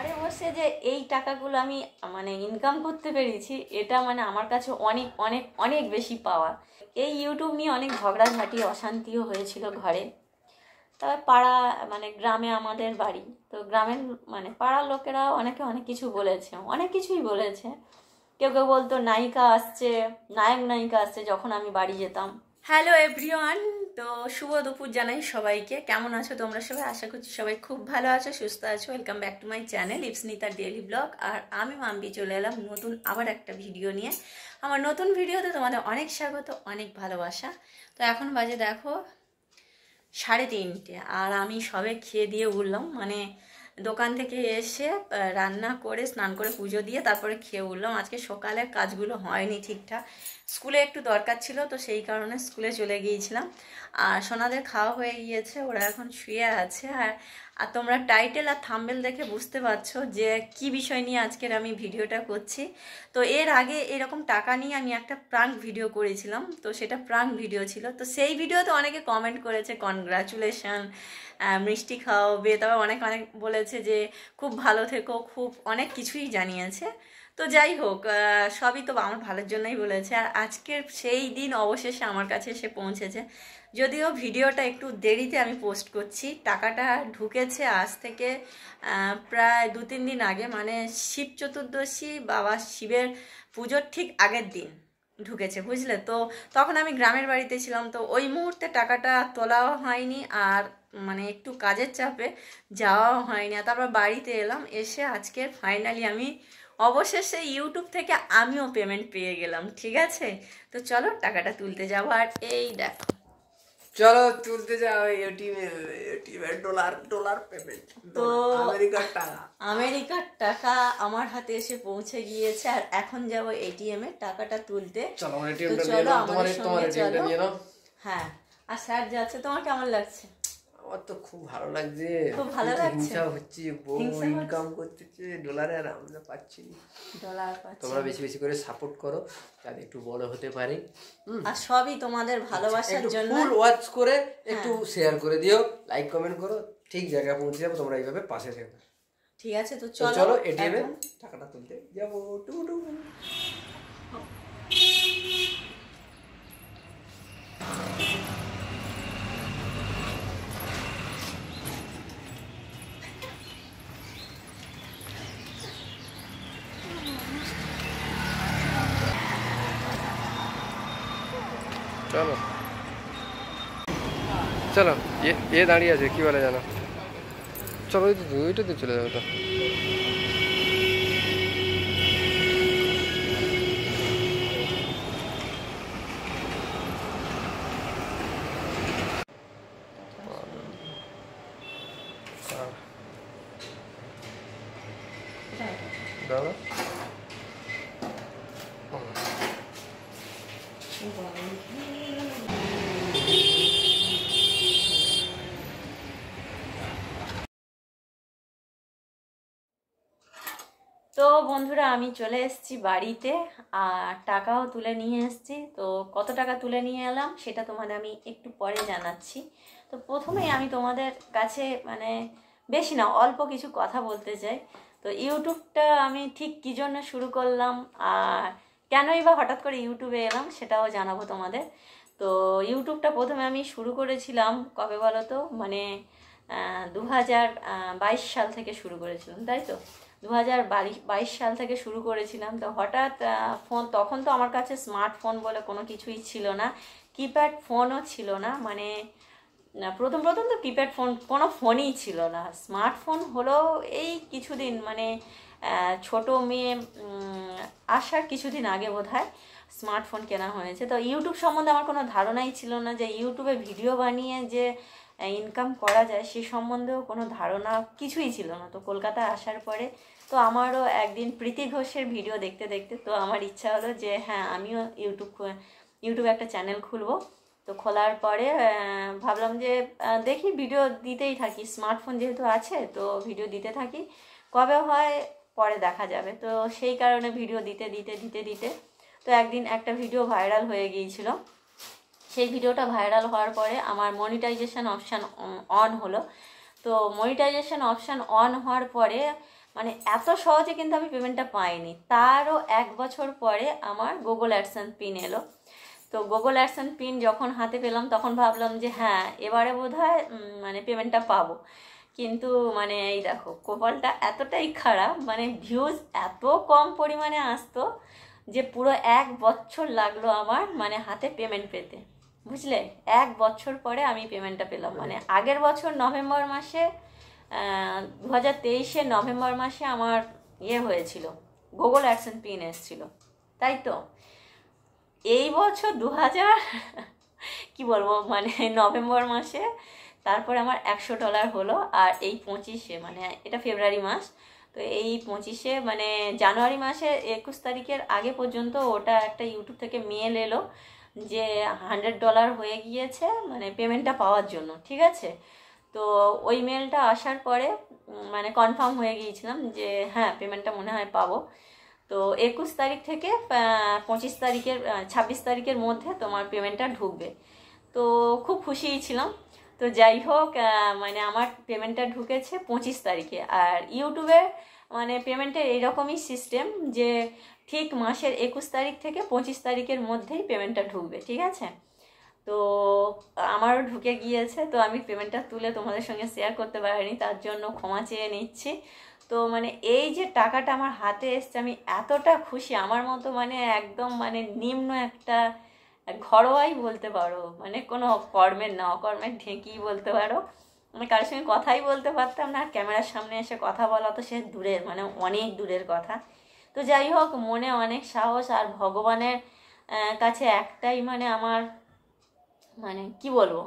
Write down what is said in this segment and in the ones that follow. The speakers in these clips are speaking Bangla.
ঘরে বসে যে এই টাকাগুলো আমি মানে ইনকাম করতে পেরেছি, এটা মানে আমার কাছে অনেক অনেক অনেক বেশি পাওয়া। এই ইউটিউব নিয়ে অনেক ঝগড়াঝাটি অশান্তিও হয়েছিল ঘরে। তবে পাড়া মানে গ্রামে আমাদের বাড়ি, তো গ্রামের মানে পাড়ার লোকেরা অনেকে অনেক কিছু বলেছে, অনেক কিছুই বলেছে। কেউ কেউ বলতো নায়িকা আসছে, নায়ক নায়িকা আসছে যখন আমি বাড়ি যেতাম। হ্যালো এভরিওয়ান, তো শুভ দুপুর জানাই সবাইকে। কেমন আছো তোমরা সবাই? আশা করছি সবাই খুব ভালো আছো, সুস্থ আছো। Welcome back to my channel ইপসনিতার ডেইলি ব্লগ। আর আমি মাম্পি চলে এলাম নতুন আবার একটা ভিডিও নিয়ে। আমার নতুন ভিডিওতে তোমাদের অনেক স্বাগত, অনেক ভালোবাসা। তো এখন বাজে দেখো 3:30, আর আমি সবে খেয়ে দিয়ে উঠলাম। মানে দোকান থেকে এসে রান্না করে স্নান করে পুজো দিয়ে তারপরে খেয়ে উঠলাম। আজকে সকালে কাজগুলো হয়নি ঠিকঠাক, স্কুলে একটু দরকার ছিল, তো সেই কারণে স্কুলে চলে গিয়েছিলাম। আর সোনাদের খাওয়া হয়ে গিয়েছে, ওরা এখন শুয়ে আছে। আর আর তোমরা টাইটেল আর থাম্বনেল দেখে বুঝতে পারছো যে কি বিষয় নিয়ে আজকের আমি ভিডিওটা করছি। তো এর আগে এরকম টাকা নিয়ে আমি একটা প্রাঙ্ক ভিডিও করেছিলাম, তো সেটা প্রাঙ্ক ভিডিও ছিল। তো সেই ভিডিওতে অনেকে কমেন্ট করেছে কনগ্রাচুলেশন, মিষ্টি খাওয়াবে, তবে অনেক অনেক বলেছে যে খুব ভালো থেকো, খুব অনেক কিছুই জানিয়েছে। তো যাই হোক, সবই তো আমার ভালোর জন্যই বলেছে। আর আজকের সেই দিন অবশেষে আমার কাছে এসে পৌঁছেছে। যদিও ভিডিওটা একটু দেরিতে আমি পোস্ট করছি, টাকাটা ঢুকেছে আজ থেকে প্রায় 2-3 দিন আগে, মানে শিব চতুর্দশী, বাবা শিবের পুজোর ঠিক আগের দিন ঢুকেছে, বুঝলে। তো তখন আমি গ্রামের বাড়িতে ছিলাম, তো ওই মুহূর্তে টাকাটা তোলাও হয়নি, আর মানে একটু কাজের চাপে যাওয়াও হয়নি। আর তারপর বাড়িতে এলাম, এসে আজকে ফাইনালি আমি অবশেষে ইউটিউব থেকে আমিও পেমেন্ট পেয়ে গেলাম। ঠিক আছে, তো চলো টাকাটা তুলতে যাবো। আর এই দেখো, চলো তুলতে যাও এটিএমে ডলার পেমেন্ট, তো আমেরিকার টাকা আমার হাতে এসে পৌঁছে গিয়েছে। আর এখন যাব এটিএম এ টাকাটা তুলতে। চলো আমার তো এটিএমটা চলো নিয়ে নাও, আমাদের তোমার সঙ্গে এটিএমটা চলো। নিয়ে নাও। হ্যাঁ, আর স্যার যাচ্ছে, তোমার কেমন লাগছে? আমার তো খুব ভালো লাগছে, খুব ভালো লাগছে। হিংসা হচ্ছে, বউ ইনকাম করতেছে ডলারে আর আমরা পাচ্ছি না। ডলার পাচ্ছি। তোমরা বেশি বেশি করে সাপোর্ট করো যাতে একটু বড় হতে পারি। আর সবই তোমাদের ভালোবাসার জন্য। ফুল ওয়াচ করে একটু শেয়ার করে দিও, লাইক কমেন্ট করো, ঠিক জায়গায় পৌঁছে যাবো। তোমরা এইভাবে পাশে থেকো, ঠিক আছে? তো চলো এটিএমে টাকাটা তুলতে যাবো। টুটু চলো চলো, এ দাঁড়িয়ে আছে, কি বলে জানো? চলো ওইটাতে চলে যাবো। তো দাদা তো বন্ধুরা, আমি চলে এসেছি বাড়িতে, আর টাকাও তুলে নিয়ে এসেছি। তো কত টাকা তুলে নিয়ে এলাম সেটা তোমাদের আমি একটু পরে জানাচ্ছি। তো প্রথমেই আমি তোমাদের কাছে মানে বেশি না, অল্প কিছু কথা বলতে চাই। তো ইউটিউবটা আমি ঠিক কী জন্য শুরু করলাম, আর কেনই বা হঠাৎ করে ইউটিউবে এলাম সেটাও জানাবো তোমাদের। তো ইউটিউবটা প্রথমে আমি শুরু করেছিলাম কবে বলো তো, মানে 2022 সাল থেকে শুরু করেছিলাম, তাই তো 2022 সাল থেকে শুরু করেছিলাম। তো হঠাৎ ফোন, তখন তো আমার কাছে স্মার্টফোন বলে কোনো কিছুই ছিল না, কিপ্যাড ফোনও ছিল না। মানে প্রথম প্রথম তো কিপ্যাড ফোন, কোনো ফোনই ছিল না। স্মার্টফোন হলো এই কিছুদিন, মানে ছোট মেয়ে আসার কিছুদিন আগে বোধহয় স্মার্টফোন কেনা হয়েছে। তো ইউটিউব সম্বন্ধে আমার কোনো ধারণাই ছিল না, যে ইউটিউবে ভিডিও বানিয়ে যে ইনকাম করা যায় সে সম্বন্ধেও কোনো ধারণা কিছুই ছিল না। তো কলকাতায় আসার পরে আমারও একদিন প্রীতি ঘোষের ভিডিও দেখতে দেখতে তো আমার ইচ্ছা হলো যে হ্যাঁ, আমিও ইউটিউবে একটা চ্যানেল খুলবো। তো খোলার পরে ভাবলাম যে দেখি ভিডিও দিতেই থাকি, স্মার্টফোন যেহেতু আছে তো ভিডিও দিতে থাকি, কবে হয় পরে দেখা যাবে। তো সেই কারণে ভিডিও দিতে দিতে দিতে দিতে তো একদিন একটা ভিডিও ভাইরাল হয়ে গিয়েছিল। সেই ভিডিওটা ভাইরাল হওয়ার পরে আমার মনিটাইজেশন অপশান অন হলো। তো মনিটাইজেশন অপশান অন হওয়ার পরে মানে এত সহজে কিন্তু আমি পেমেন্টটা পাইনি। তারও 1 বছর পরে আমার গুগল অ্যাডসেন্স পিন এলো। তো গুগল অ্যাডসেন্স পিন যখন হাতে পেলাম তখন ভাবলাম যে হ্যাঁ এবারে বোধহয় মানে পেমেন্টটা পাবো। কিন্তু মানে এই দেখো কপালটা এতটাই খারাপ, মানে ভিউজ এত কম পরিমাণে আসতো যে পুরো 1 বছর লাগলো আমার মানে হাতে পেমেন্ট পেতে, বুঝলে। 1 বছর পরে আমি পেমেন্টটা পেলাম। মানে আগের বছর নভেম্বর মাসে 2023-এর নভেম্বর মাসে আমার হয়েছিল, গুগল অ্যাডসেন্স পিন এসেছিল, তাই তো। এই বছর কি বলবো মানে নভেম্বর মাসে তারপরে আমার $100 হলো। আর এই 25-এ মানে এটা ফেব্রুয়ারি মাস, তো এই 25-এ মানে জানুয়ারি মাসে 21 তারিখের আগে পর্যন্ত ওটা একটা ইউটিউব থেকে মেল এলো যে $100 হয়ে গিয়েছে মানে পেমেন্টটা পাওয়ার জন্য, ঠিক আছে। তো ওই মেলটা আসার পরে মানে কনফার্ম হয়ে গিয়েছিলাম যে হ্যাঁ পেমেন্টটা মনে হয় পাবো। তো 21 তারিখ থেকে 26 তারিখের মধ্যে তোমার পেমেন্টটা ঢুকবে। তো খুব খুশিই ছিলাম। তো যাই হোক মানে আমার পেমেন্টটা ঢুকেছে 25 তারিখে। আর ইউটিউবের মানে পেমেন্টের এইরকমই সিস্টেম যে ঠিক মাসের 21 তারিখ থেকে 25 তারিখের মধ্যেই পেমেন্টটা ঢুকবে, ঠিক আছে। তো আমারও ঢুকে গিয়েছে। তো আমি পেমেন্টটা তুলে তোমাদের সঙ্গে শেয়ার করতে পারিনি, তার জন্য ক্ষমা চেয়ে নিচ্ছি। তো মানে এই যে টাকাটা আমার হাতে এসছে আমি এতটা খুশি, আমার মতো মানে একদম মানে নিম্ন একটা ঘরোয়াই বলতে পারো, মানে কোনো কর্মের না অকর্মের ঢেঁকি বলতে পারো। আমি কারোর সঙ্গে কথাই বলতে পারতাম না, আর ক্যামেরার সামনে এসে কথা বলা তো সে দূরের মানে অনেক দূরের কথা। তো যাই হোক মনে অনেক সাহস, আর ভগবানের কাছে একটাই মানে আমার মানে কি বলবো,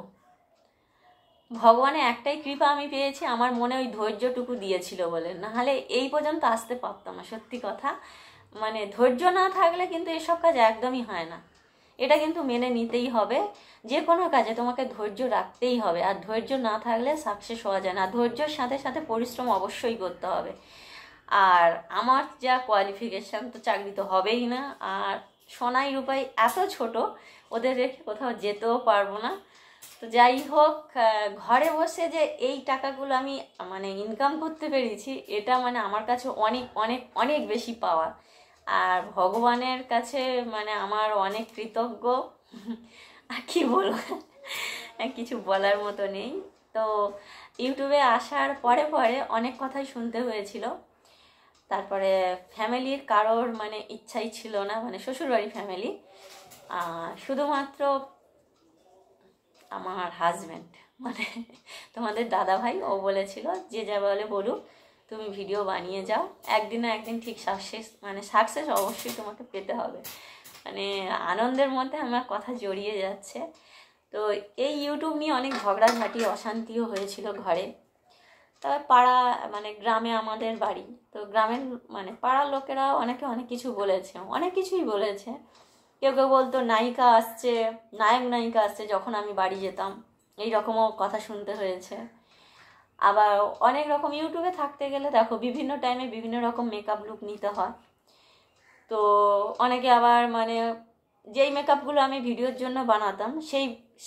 ভগবানের একটাই কৃপা আমি পেয়েছি, আমার মনে ওই ধৈর্যটুকু দিয়েছিল বলে, নাহলে এই পর্যন্ত আসতে পারতাম না। সত্যি কথা, মানে ধৈর্য না থাকলে কিন্তু এসব কাজ একদমই হয় না। এটা কিন্তু মেনে নিতেই হবে, যে কোনো কাজে তোমাকে ধৈর্য রাখতেই হবে। আর ধৈর্য না থাকলে সাকসেস হওয়া যায় না। ধৈর্যর সাথে সাথে পরিশ্রম অবশ্যই করতে হবে। আর আমার যা কোয়ালিফিকেশান, তো চাকরি তো হবেই না। আর সোনাই রূপাই এত ছোট, ওদের রেখে কোথাও যেতেও পারবো না। তো যাই হোক ঘরে বসে যে এই টাকাগুলো আমি মানে ইনকাম করতে পেরেছি, এটা মানে আমার কাছে অনেক অনেক অনেক বেশি পাওয়া। আর ভগবানের কাছে মানে আমার অনেক কৃতজ্ঞ। আর কি বলবো, কিছু বলার মতো নেই। তো ইউটিউবে আসার পরে পরে অনেক কথাই শুনতে হয়েছিল। তারপরে ফ্যামিলির কারোর মানে ইচ্ছাই ছিল না, মানে শ্বশুরবাড়ি ফ্যামিলি, শুধুমাত্র আমার হাজব্যান্ড মানে তোমাদের দাদা ভাই, ও বলেছিল যে যা বলে বলুক তুমি ভিডিও বানিয়ে যাও, একদিন না একদিন ঠিক সাকসেস অবশ্যই তোমাকে পেতে হবে। মানে আনন্দের মধ্যে আমার কথা জড়িয়ে যাচ্ছে। তো এই ইউটিউব নিয়ে অনেক ঝগড়াঝাটি অশান্তিও হয়েছিল ঘরে। তবে পাড়া মানে গ্রামে আমাদের বাড়ি, তো গ্রামের মানে পাড়ার লোকেরা অনেকে অনেক কিছু বলেছে, অনেক কিছুই বলেছে। কেউ কেউ বলতো নায়িকা আসছে, নায়িকা আসছে, যখন আমি বাড়ি যেতাম এই রকমও কথা শুনতে হয়েছে। আবার অনেক রকম ইউটিউবে থাকতে গেলে দেখো বিভিন্ন টাইমে বিভিন্ন রকম মেকআপ লুক নিতে হয়। তো অনেকে আবার মানে যেই মেকআপগুলো আমি ভিডিওর জন্য বানাতাম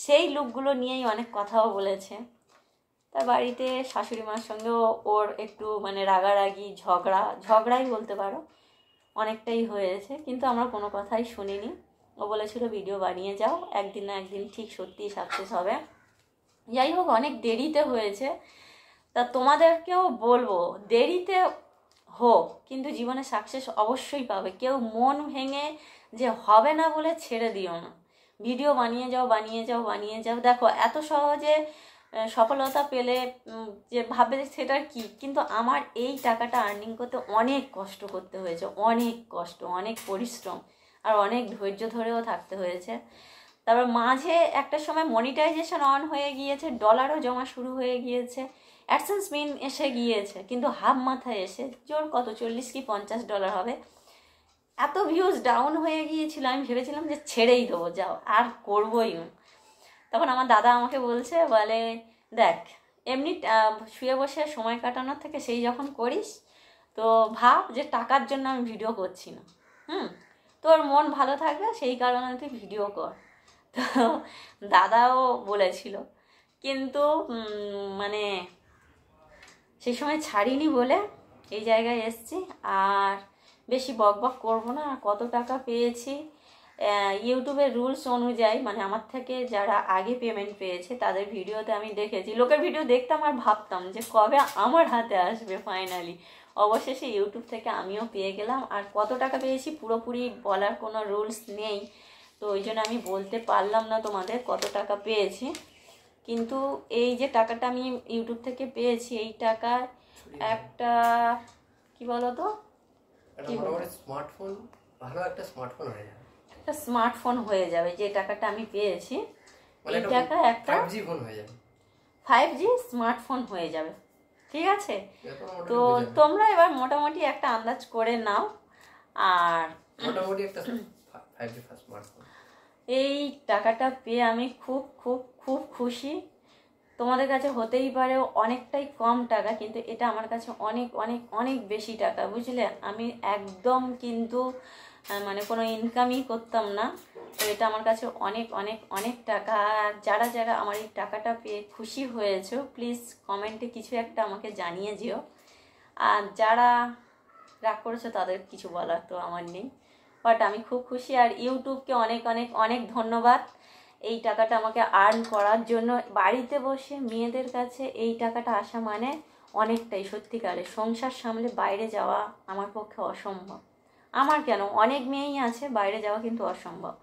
সেই লুকগুলো নিয়েই অনেক কথাও বলেছে। তা বাড়িতে শাশুড়ি মার সঙ্গেও ওর একটু মানে রাগারাগি ঝগড়াই বলতে পারো, অনেকটাই হয়েছে। কিন্তু আমরা কোনো কথাই শুনিনি। ও বলেছিল ভিডিও বানিয়ে যাও, একদিন না একদিন ঠিক সত্যিই সাকসেস হবে। যাই হোক অনেক দেরিতে হয়েছে। তা তোমাদেরকেও বলবো দেরিতে হোক কিন্তু জীবনে সাকসেস অবশ্যই পাবে। কেউ মন ভেঙে যে হবে না বলে ছেড়ে দিও না, ভিডিও বানিয়ে যাও। দেখো এত সহজে সফলতা পেলে যে ভাববে সেটার কি, কিন্তু আমার এই টাকাটা আর্নিং করতে অনেক কষ্ট করতে হয়েছে, অনেক কষ্ট, অনেক পরিশ্রম, আর অনেক ধৈর্য ধরেও থাকতে হয়েছে। তারপর মাঝে একটা সময় মনিটাইজেশন অন হয়ে গিয়েছে, ডলারও জমা শুরু হয়ে গিয়েছে, অ্যাডসেন্স পিন এসে গিয়েছে, কিন্তু হাফ মাথায় এসে জোর কত $40 কি $50 হবে, এত ভিউজ ডাউন হয়ে গিয়েছিল আমি ভেবেছিলাম যে ছেড়েই দেবো, যাও আর করবোই না। তখন আমার দাদা আমাকে বলে দেখ এমনি শুয়ে বসে সময় কাটানোর থেকে সেই যখন করিস তো ভাব যে টাকার জন্য আমি ভিডিও করছি না, তোর মন ভালো থাকবে সেই কারণে তুই ভিডিও কর। তো দাদাও বলেছিল, কিন্তু মানে সেই সময় ছাড়িনি বলে এই জায়গায় এসছি। আর বেশি বক বক করবো না। আর কত টাকা পেয়েছি ইউটিউবের রুলস অনুযায়ী, মানে আমার থেকে যারা আগে পেমেন্ট পেয়েছে তাদের ভিডিওতে আমি দেখেছি। লোকের ভিডিও দেখতাম আর ভাবতাম যে কবে আমার হাতে আসবে। ফাইনালি অবশেষে ইউটিউব থেকে আমিও পেয়ে গেলাম। আর কত টাকা পেয়েছি পুরোপুরি বলার কোনো রুলস নেই, তো ওই জন্য আমি বলতে পারলাম না তোমাদের কত টাকা পেয়েছি। কিন্তু এই যে টাকাটা আমি ইউটিউব থেকে পেয়েছি, এই টাকা একটা কি বলো তো, স্মার্টফোন, ভালো একটা স্মার্টফোন হয়ে যাবে, একটা স্মার্টফোন হয়ে যাবে। যে টাকাটা আমি পেয়েছি এই টাকা একটা 5G ফোন হয়ে যাবে, 5G স্মার্টফোন হয়ে যাবে। ঠিক আছে, তো তোমরা এবার মোটামুটি একটা আন্দাজ করে নাও। আর মোটামুটি একটা 5G স্মার্টফোন, এই টাকাটা পেয়ে আমি খুব খুব খুব খুশি। তোমাদের কাছে হতেই পারে অনেকটাই কম টাকা, কিন্তু এটা আমার কাছে অনেক অনেক অনেক বেশি টাকা, বুঝলে। আমি একদম কিন্তু মানে কোনো ইনকামই করতাম না, তো এটা আমার কাছে অনেক অনেক অনেক টাকা। আর যারা যারা আমার এই টাকাটা পেয়ে খুশি হয়েছো প্লিজ কমেন্টে কিছু একটা আমাকে জানিয়ে যেও। আর যারা রাগ করেছো তাদের কিছু বলার তো আমার নেই, বাট আমি খুব খুশি। আর ইউটিউবকে অনেক অনেক অনেক ধন্যবাদ এই টাকাটা আমাকে আর্ন করার জন্য। বাড়িতে বসে মেয়েদের কাছে এই টাকাটা আসা মানে অনেকটাই, সত্যিকারের সংসার সামলে বাইরে যাওয়া আমার পক্ষে অসম্ভব। আমার কেন, অনেক মেয়েই আছে, বাইরে যাওয়া কিন্তু অসম্ভব।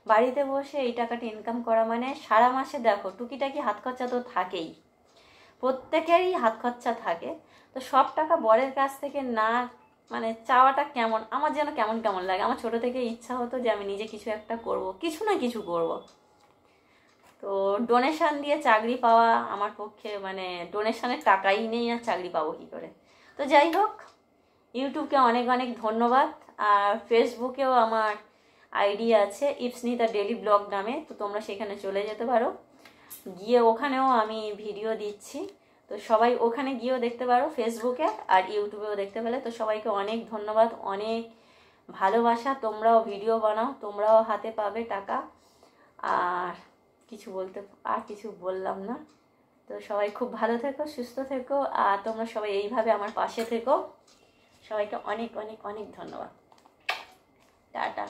বাড়িতে বসে এই টাকাটা ইনকাম করা মানে সারা মাসে দেখো টুকিটাকি হাত খরচা তো থাকেই, প্রত্যেকেরই হাত খরচা থাকে। তো সব টাকা বরের কাছ থেকে না মানে চাওয়াটা কেমন, আমার যেন কেমন কেমন লাগে। আমার ছোট থেকে ইচ্ছা হতো যে আমি নিজে কিছু একটা করব, কিছু না কিছু করব। তো ডোনেশন দিয়ে চাকরি পাওয়া আমার পক্ষে মানে ডোনেশনের টাকাই নেই, আর চাকরি পাবো কী করে। তো যাই হোক, ইউটিউবকে অনেক অনেক ধন্যবাদ। আর ফেসবুকেও আমার আইডি আছে ইপসনিতা ডেলি ব্লগ নামে, তো তোমরা সেখানে চলে যেতে পারো, গিয়ে ওখানেও আমি ভিডিও দিচ্ছি। তো সবাই ওখানে গিয়েও দেখতে পারো, ফেসবুকে আর ইউটিউবেও দেখতে পেলে। তো সবাইকে অনেক ধন্যবাদ, অনেক ভালোবাসা। তোমরাও ভিডিও বানাও, তোমরাও হাতে পাবে টাকা। আর কিছু বললাম না। তো সবাই খুব ভালো থেকো, সুস্থ থেকো, আর তোমরা সবাই এইভাবে আমার পাশে থেকো। সবাইকে অনেক অনেক অনেক ধন্যবাদ। টাটা।